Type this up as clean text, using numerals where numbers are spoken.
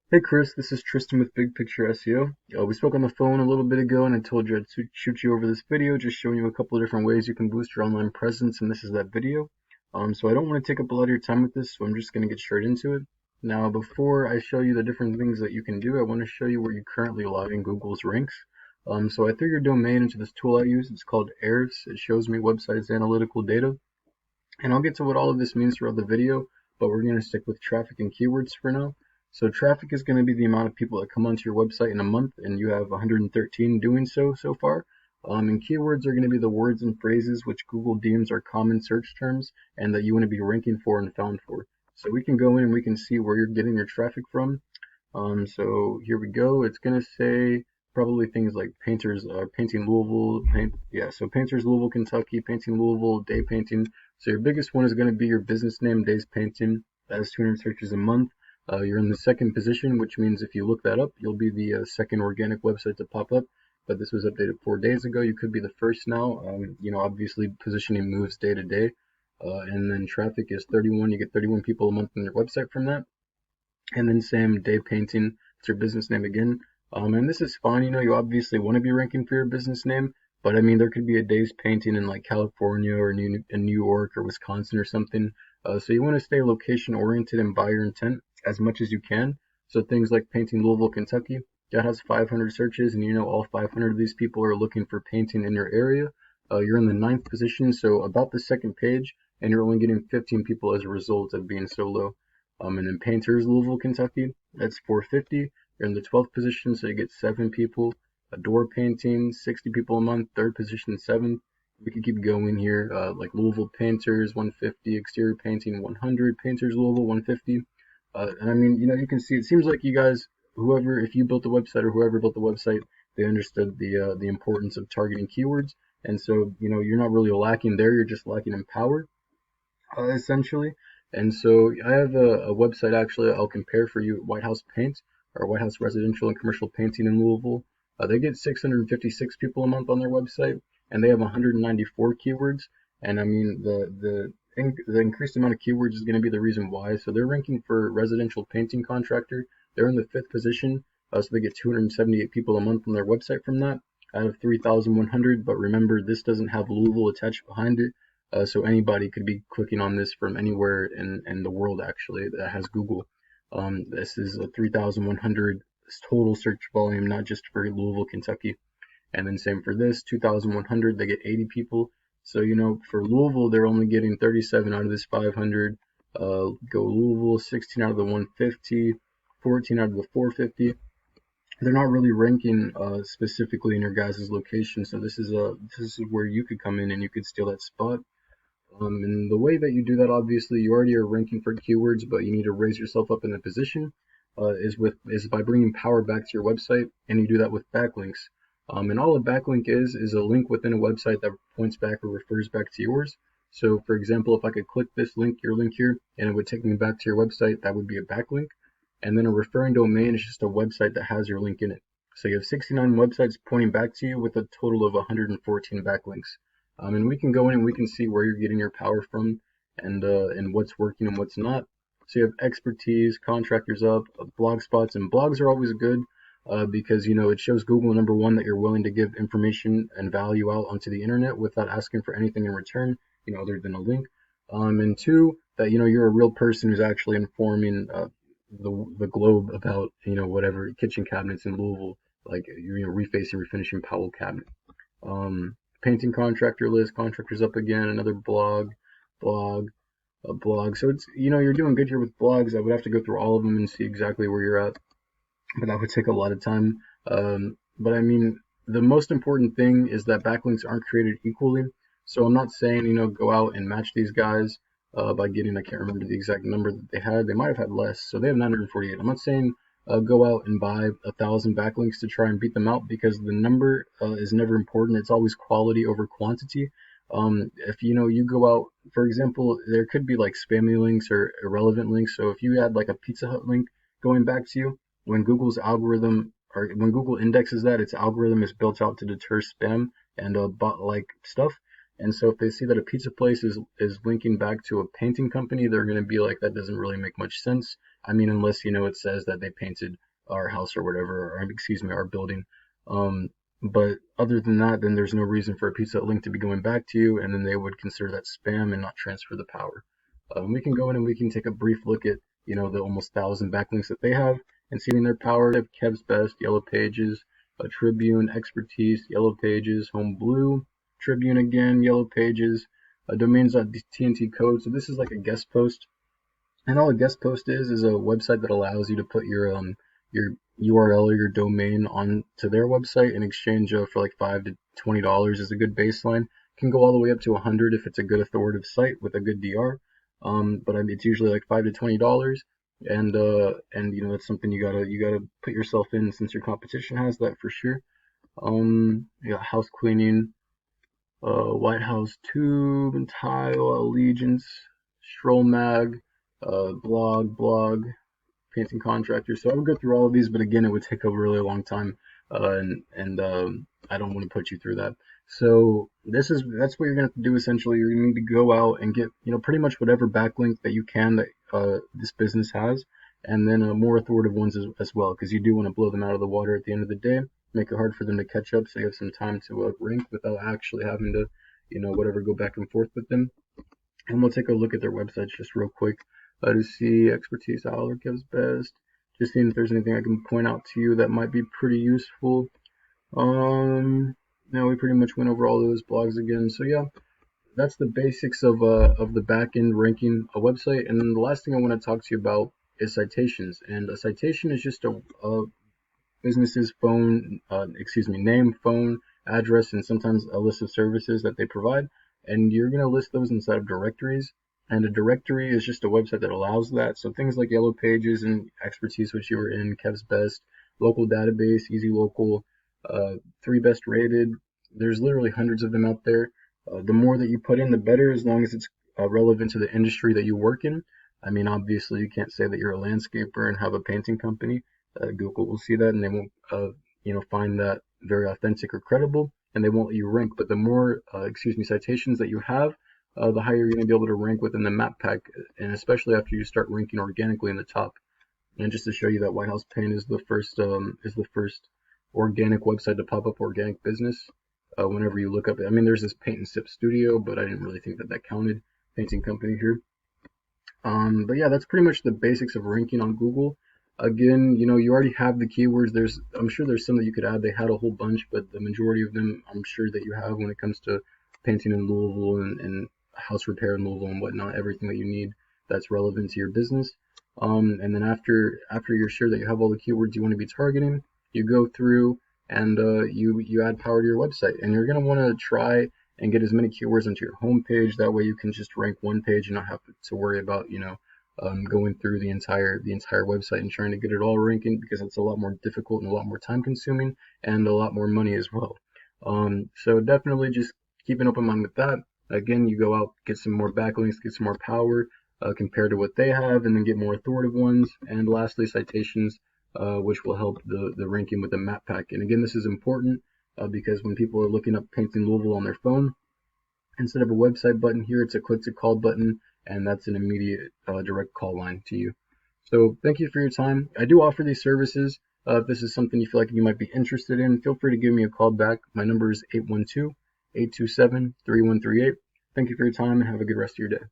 Hey Chris, this is Tristan with Big Picture SEO. We spoke on the phone a little bit ago and I told you I'd shoot you over this video just showing you a couple of different ways you can boost your online presence, and this is that video. So I don't want to take up a lot of your time with this, so I'm just going to get straight into it. Now, before I show you the different things that you can do, I want to show you where you currently log in Google's ranks. So I threw your domain into this tool I use. It's called Ahrefs. It shows me websites analytical data. And I'll get to what all of this means throughout the video, but we're going to stick with traffic and keywords for now. So traffic is going to be the amount of people that come onto your website in a month, and you have 113 doing so far. And keywords are going to be the words and phrases which Google deems are common search terms and that you want to be ranking for and found for. So we can go in and we can see where you're getting your traffic from. So here we go. It's gonna say probably things like painters, painting Louisville, yeah. So painters Louisville, Kentucky, painting Louisville, day painting. So your biggest one is gonna be your business name, days painting. That has 200 searches a month. You're in the second position, which means if you look that up, you'll be the second organic website to pop up. But this was updated 4 days ago. You could be the first now. Obviously positioning moves day to day. And then traffic is 31. You get 31 people a month on your website from that. And then same day painting, it's your business name again. And this is fine, you obviously want to be ranking for your business name, but I mean, there could be a day's painting in like California or in New York or Wisconsin or something. So you want to stay location oriented and buyer intent as much as you can. So things like painting Louisville, Kentucky, that has 500 searches, and all 500 of these people are looking for painting in your area. You're in the ninth position, so about the second page, and you're only getting 15 people as a result of being so low. And then Painters, Louisville, Kentucky, that's 450. You're in the 12th position, so you get 7 people. A door painting, 60 people a month, third position, 7. We could keep going here, like Louisville Painters, 150, exterior painting, 100, Painters, Louisville, 150. And I mean, you can see it seems like you guys, whoever, if you built the website or whoever built the website, they understood the importance of targeting keywords. And so, you're not really lacking there, you're just lacking in power essentially. And so I have a website actually I'll compare for you, White House Paint or White House Residential and Commercial Painting in Louisville. They get 656 people a month on their website, and they have 194 keywords. And I mean the increased amount of keywords is going to be the reason why. So they're ranking for residential painting contractor. They're in the fifth position, so they get 278 people a month on their website from that out of 3,100. But remember, this doesn't have Louisville attached behind it. So anybody could be clicking on this from anywhere in the world actually that has Google. This is a 3,100 total search volume, not just for Louisville, Kentucky. And then same for this, 2,100, they get 80 people. So, for Louisville, they're only getting 37 out of this 500. Go Louisville, 16 out of the 150, 14 out of the 450. They're not really ranking specifically in your guys' location. So this is where you could come in and you could steal that spot. And the way that you do that, obviously, you already are ranking for keywords, but you need to raise yourself up in the position. Is by bringing power back to your website, and you do that with backlinks. And all a backlink is a link within a website that points back or refers back to yours. So, for example, if I could click this link, your link here, and it would take me back to your website, that would be a backlink. And then a referring domain is just a website that has your link in it. So you have 69 websites pointing back to you with a total of 114 backlinks. And we can go in and we can see where you're getting your power from and what's working and what's not. So you have expertise, contractors up, blog spots, and blogs are always good because it shows Google number one that you're willing to give information and value out onto the internet without asking for anything in return, other than a link. And two, that you're a real person who's actually informing the globe about whatever kitchen cabinets in Louisville, like refacing, refinishing Powell cabinet. Um, Painting contractor list, contractors up again, another blog, a blog. So it's you're doing good here with blogs. I would have to go through all of them and see exactly where you're at, but that would take a lot of time. But I mean, the most important thing is that backlinks aren't created equally. So I'm not saying go out and match these guys by getting, I can't remember the exact number that they had. They might have had less, so they have 948. I'm not saying go out and buy 1,000 backlinks to try and beat them out because the number is never important. It's always quality over quantity. If you go out, for example, there could be like spammy links or irrelevant links. So if you had like a Pizza Hut link going back to you, when Google's algorithm or when Google indexes that, its algorithm is built out to deter spam and bot like stuff. And so if they see that a pizza place is linking back to a painting company, they're going to be like, that doesn't really make much sense. I mean, unless, you know, it says that they painted our house or whatever, or excuse me, our building. Um, but other than that, then there's no reason for a pizza link to be going back to you, and then they would consider that spam and not transfer the power. We can go in and we can take a brief look at, you know, the almost 1,000 backlinks that they have and seeing their power. They have Kev's Best, Yellow Pages, Tribune, Expertise, Yellow Pages, Home Blue, Tribune again, Yellow Pages, domains.tnt code. So this is like a guest post. And all a guest post is a website that allows you to put your URL or your domain onto their website in exchange for like $5 to $20 is a good baseline. It can go all the way up to 100 if it's a good authoritative site with a good DR. But I mean, it's usually like $5 to $20, and you know, it's something you gotta put yourself in since your competition has that for sure. Yeah, house cleaning, White House Tube and Tile, Allegiance, Stroll Mag, blog, painting contractor. So I would go through all of these, but again, it would take a really long time, and I don't want to put you through that. So that's what you're gonna have to do essentially. You're gonna need to go out and get, you know, pretty much whatever backlink that you can that this business has, and then more authoritative ones as well, because you do want to blow them out of the water at the end of the day. Make it hard for them to catch up, so you have some time to rank without actually having to, you know, whatever, go back and forth with them. And we'll take a look at their websites just real quick to see Expertise, Owl, or Kev's Best. Just seeing if there's anything I can point out to you that might be pretty useful. No, we pretty much went over all those blogs again. So yeah, that's the basics of the back end ranking a website. And then the last thing I want to talk to you about is citations. And a citation is just a business's phone, name, phone, address, and sometimes a list of services that they provide. And you're going to list those inside of directories. And a directory is just a website that allows that. So things like Yellow Pages and Expertise, which you were in, Kev's Best, local database, Easy Local, 3 best rated. There's literally hundreds of them out there. The more that you put in, the better, as long as it's relevant to the industry that you work in. I mean, obviously, you can't say that you're a landscaper and have a painting company. Google will see that, and they won't, find that very authentic or credible, and they won't let you rank. But the more, citations that you have, the higher you're going to be able to rank within the map pack, and especially after you start ranking organically in the top. And just to show you that White House Paint is the first organic website to pop up organic business. Whenever you look up, I mean, there's this Paint and Sip Studio, but I didn't really think that counted. Painting company here. But yeah, that's pretty much the basics of ranking on Google. Again, you know, you already have the keywords. I'm sure there's some that you could add. They had a whole bunch, but the majority of them, I'm sure that you have when it comes to painting in Louisville and house repair in Louisville and whatnot. Everything that you need that's relevant to your business. And then after you're sure that you have all the keywords you want to be targeting, you go through and you add power to your website. And you're gonna want to try and get as many keywords onto your home page. That way you can just rank one page and not have to worry about, going through the entire website and trying to get it all ranking, because it's a lot more difficult and a lot more time consuming and a lot more money as well. So definitely just keep an open mind with that. Again, you go out, get some more backlinks, get some more power compared to what they have, and then get more authoritative ones. And lastly, citations, which will help the ranking with the map pack. And again, this is important because when people are looking up Painting Louisville on their phone, instead of a website button here, it's a click to call button, and that's an immediate direct call line to you. So thank you for your time. I do offer these services. If this is something you feel like you might be interested in, feel free to give me a call back. My number is 812-827-3138. Thank you for your time and have a good rest of your day.